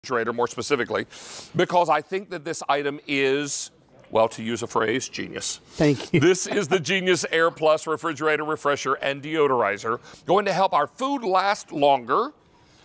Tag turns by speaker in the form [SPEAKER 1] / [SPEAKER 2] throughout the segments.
[SPEAKER 1] refrigerator more specifically, because I think that this item is, well, to use a phrase, genius.
[SPEAKER 2] Thank you.
[SPEAKER 1] This is the Genius Air Plus Refrigerator Refresher and Deodorizer, going to help our food last longer,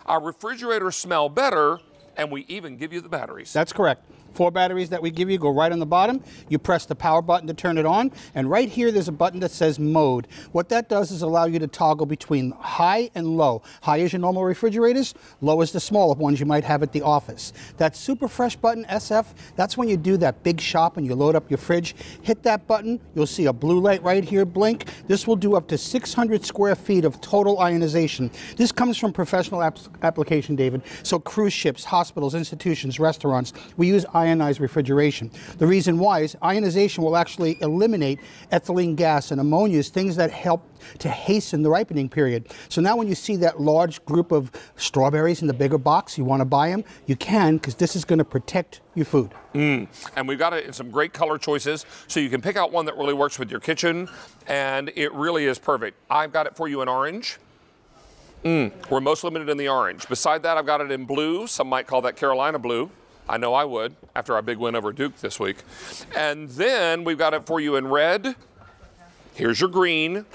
[SPEAKER 1] our refrigerators smell better, and we even give you the batteries.
[SPEAKER 2] That's correct. 4 batteries that we give you go right on the bottom. You press the power button to turn it on, and right here there's a button that says mode. What that does is allow you to toggle between high and low. High is your normal refrigerators, low is the smaller ones you might have at the office. That super fresh button, SF, that's when you do that big shop and you load up your fridge. Hit that button, you'll see a blue light right here blink. This will do up to 600 square feet of total ionization. This comes from professional application, David. So cruise ships, hospitals, institutions, restaurants, we use ionized refrigeration. The reason why is ionization will actually eliminate ethylene gas and ammonias, things that help to hasten the ripening period. So now when you see that large group of strawberries in the bigger box, you want to buy them, you can, because this is going to protect your food.
[SPEAKER 1] And we've got it in some great color choices, so you can pick out one that really works with your kitchen, and it really is perfect. I've got it for you in orange. We're most limited in the orange. Beside that, I've got it in blue. Some might call that Carolina blue. I know I would, after our big win over Duke this week. And then we've got it for you in red. Here's your green.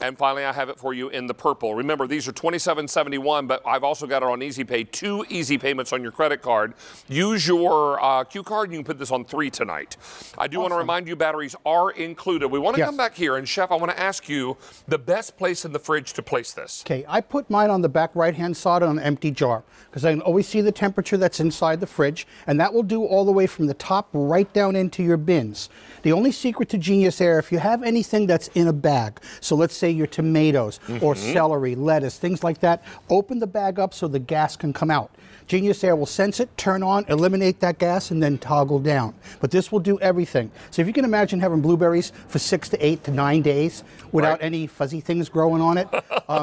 [SPEAKER 1] And finally, I have it for you in the purple. Remember, these are $27.71, but I've also got it on Easy Pay, 2 easy payments on your credit card. Use your Q card, and you can put this on 3 tonight. I do want to remind you, batteries are included. We want to come back here, and Chef, I want to ask you the best place in the fridge to place this.
[SPEAKER 2] Okay, I put mine on the back right-hand side on an empty jar, because I can always see the temperature that's inside the fridge, and that will do all the way from the top right down into your bins. The only secret to Genius Air, if you have anything that's in a bag, so let's say your tomatoes or celery, lettuce, things like that, open the bag up so the gas can come out. Genius Air will sense it, turn on, eliminate that gas, and then toggle down. But this will do everything. So if you can imagine having blueberries for 6 to 8 to 9 days without any fuzzy things growing on it,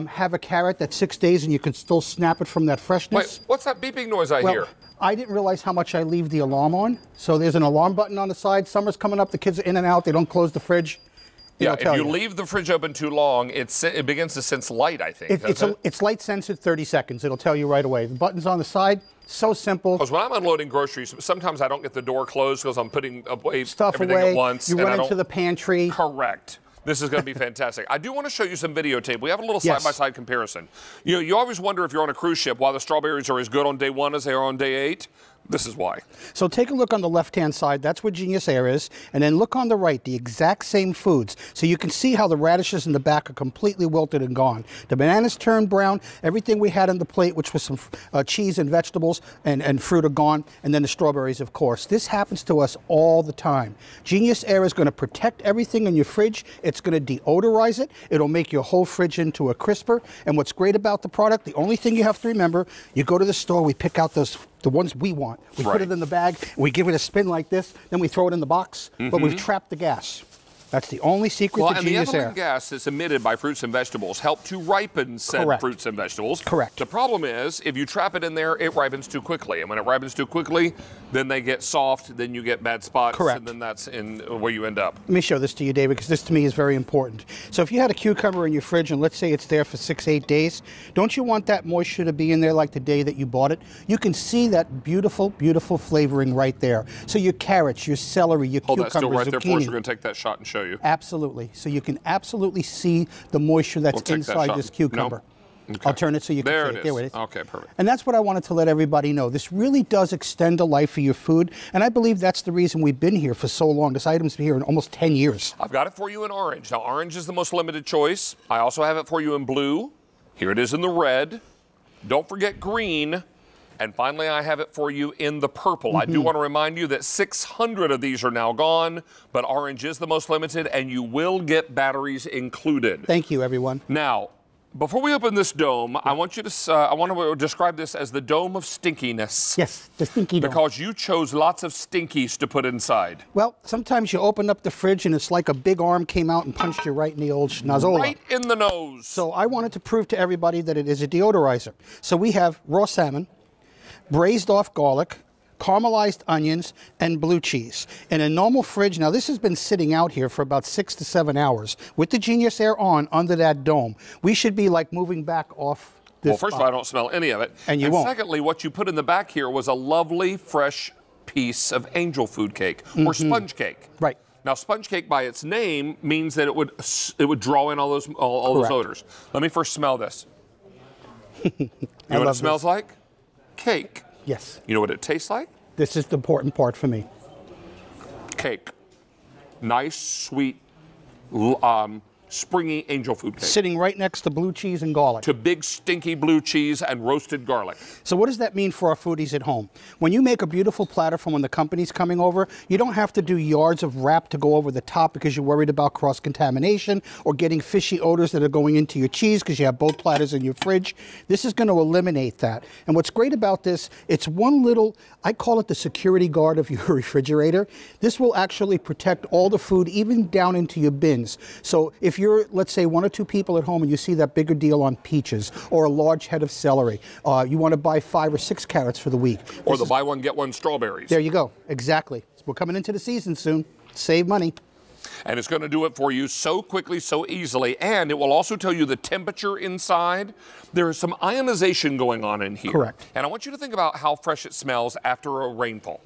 [SPEAKER 2] have a carrot that's 6 days and you can still snap it from that freshness.
[SPEAKER 1] Wait, what's that beeping noise I hear?
[SPEAKER 2] I didn't realize how much I leave the alarm on. So there's an alarm button on the side. Summer's coming up, the kids are in and out, they don't close the fridge.
[SPEAKER 1] Yeah, if you leave the fridge open too long, it begins to sense light, I think.
[SPEAKER 2] It's light sensitive, 30 seconds. It'll tell you right away. The button's on the side, so simple.
[SPEAKER 1] Because when I'm unloading groceries, sometimes I don't get the door closed because I'm putting away
[SPEAKER 2] stuff
[SPEAKER 1] everything at once.
[SPEAKER 2] You run into the pantry.
[SPEAKER 1] Correct. This is going to be fantastic. I do want to show you some videotape. We have a little side-by-side comparison. You always wonder if you're on a cruise ship why the strawberries are as good on day 1 as they are on day 8. This is why.
[SPEAKER 2] So take a look on the left-hand side. That's where Genius Air is. And then look on the right, the exact same foods. So you can see how the radishes in the back are completely wilted and gone. The bananas turned brown. Everything we had on the plate, which was some cheese and vegetables and fruit, are gone. And then the strawberries, of course. This happens to us all the time. Genius Air is going to protect everything in your fridge. It's going to deodorize it. It'll make your whole fridge into a crisper. And what's great about the product, the only thing you have to remember, you go to the store, we pick out the ones we want. We put it in the bag, we give it a spin like this, then we throw it in the box, but we've trapped the gas. That's the only secret to Genius Air.
[SPEAKER 1] And the ethylene gas that's emitted by fruits and vegetables help to ripen said fruits and vegetables.
[SPEAKER 2] Correct.
[SPEAKER 1] The problem is, if you trap it in there, it ripens too quickly. And when it ripens too quickly, then they get soft, then you get bad spots, and then that's where you end up.
[SPEAKER 2] Let me show this to you, David, because this to me is very important. So if you had a cucumber in your fridge, and let's say it's there for 6, 8 days, don't you want that moisture to be in there like the day that you bought it? You can see that beautiful, beautiful flavoring right there. So your carrots, your celery, your cucumbers,
[SPEAKER 1] Hold that still right
[SPEAKER 2] zucchini.
[SPEAKER 1] there for us. We're going to take that shot and show you.
[SPEAKER 2] Absolutely. So you can absolutely see the moisture that's inside this cucumber.
[SPEAKER 1] Nope. Okay.
[SPEAKER 2] I'll turn it so you can see it. There it is.
[SPEAKER 1] Okay, perfect.
[SPEAKER 2] And that's what I wanted to let everybody know. This really does extend the life of your food, and I believe that's the reason we've been here for so long. This item's been here in almost 10 years.
[SPEAKER 1] I've got it for you in orange. Now, orange is the most limited choice. I also have it for you in blue. Here it is in the red. Don't forget green. And finally, I have it for you in the purple. I do want to remind you that 600 of these are now gone, but orange is the most limited, and you will get batteries included.
[SPEAKER 2] Thank you, everyone.
[SPEAKER 1] Now, before we open this dome, I want you to I want to describe this as the dome of stinkiness.
[SPEAKER 2] Yes, the stinky dome.
[SPEAKER 1] Because you chose lots of stinkies to put inside.
[SPEAKER 2] Well, sometimes you open up the fridge and it's like a big arm came out and punched you right in the old schnozola.
[SPEAKER 1] Right in the nose.
[SPEAKER 2] So I wanted to prove to everybody that it is a deodorizer. So we have raw salmon, braised off garlic, caramelized onions, and blue cheese. In a normal fridge, now this has been sitting out here for about 6 to 7 hours. With the Genius Air on under that dome, we should be like moving back off
[SPEAKER 1] Well, first of all, I don't smell any of it.
[SPEAKER 2] And you won't.
[SPEAKER 1] Secondly, what you put in the back here was a lovely, fresh piece of angel food cake or sponge cake.
[SPEAKER 2] Right.
[SPEAKER 1] Now, sponge cake by its name means that it would draw in all those odors. Let me first smell this. You know what it smells like? Cake.
[SPEAKER 2] Yes.
[SPEAKER 1] You know what it tastes like?
[SPEAKER 2] This is the important part for me.
[SPEAKER 1] Cake. Nice, sweet, springy angel food cake.
[SPEAKER 2] Sitting right next to blue cheese and garlic.
[SPEAKER 1] To big, stinky blue cheese and roasted garlic.
[SPEAKER 2] So what does that mean for our foodies at home? When you make a beautiful platter from when the company's coming over, you don't have to do yards of wrap to go over the top because you're worried about cross-contamination or getting fishy odors that are going into your cheese because you have both platters in your fridge. This is going to eliminate that. And what's great about this, it's one little, I call it the security guard of your refrigerator. This will actually protect all the food, even down into your bins. So if you're, let's say, 1 or 2 people at home and you see that bigger deal on peaches or a large head of celery, you want to buy 5 or 6 carrots for the week.
[SPEAKER 1] Or the buy one, get one strawberries.
[SPEAKER 2] There you go. Exactly. We're coming into the season soon. Save money.
[SPEAKER 1] And it's going to do it for you so quickly, so easily. And it will also tell you the temperature inside. There is some ionization going on in here.
[SPEAKER 2] Correct.
[SPEAKER 1] And I want you to think about how fresh it smells after a rainfall.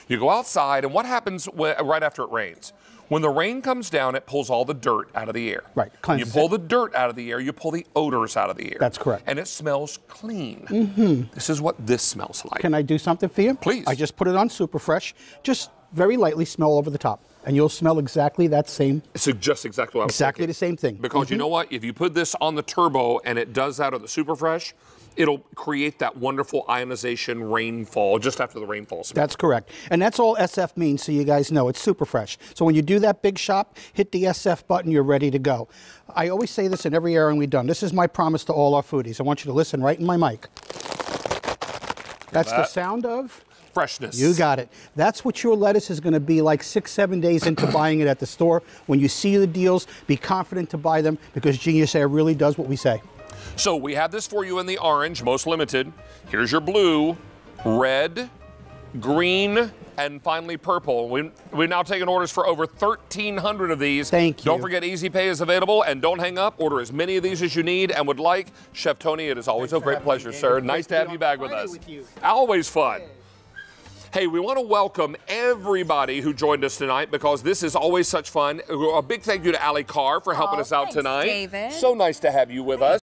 [SPEAKER 1] You go outside, and what happens right after it rains? When the rain comes down, it pulls all the dirt out of the air.
[SPEAKER 2] Right.
[SPEAKER 1] You pull the dirt out of the air, you pull the odors out of the air.
[SPEAKER 2] That's correct.
[SPEAKER 1] And it smells clean. This is what this smells like.
[SPEAKER 2] Can I do something for you?
[SPEAKER 1] Please.
[SPEAKER 2] I just put it on super fresh. Just very lightly smell over the top. And you'll smell exactly that same.
[SPEAKER 1] It's just exactly what I was
[SPEAKER 2] Exactly
[SPEAKER 1] thinking.
[SPEAKER 2] the same thing.
[SPEAKER 1] Because you know what? If you put this on the turbo and it does that on the super fresh, it'll create that wonderful ionization rainfall just after the rainfall smell.
[SPEAKER 2] That's correct. And that's all SF means, so you guys know. It's super fresh. So when you do that big shop, hit the SF button, you're ready to go. I always say this in every airing we've done. This is my promise to all our foodies. I want you to listen right in my mic. That's the sound of
[SPEAKER 1] freshness.
[SPEAKER 2] You got it. That's what your lettuce is going to be like 6-7 days into buying it at the store. When you see the deals, be confident to buy them because Genius Air really does what we say.
[SPEAKER 1] So we have this for you in the orange, most limited. Here's your blue, red, green, and finally purple. We've now taken orders for over 1,300 of these.
[SPEAKER 2] Thank you.
[SPEAKER 1] Don't forget Easy Pay is available, and don't hang up. Order as many of these as you need and would like. Chef Tony, it is always a great pleasure, sir. Nice to have you back with us. Always fun. Hey, we want to welcome everybody who joined us tonight because this is always such fun. A big thank you to Allie Carr for helping us out tonight.
[SPEAKER 3] David.
[SPEAKER 1] So nice to have you with us.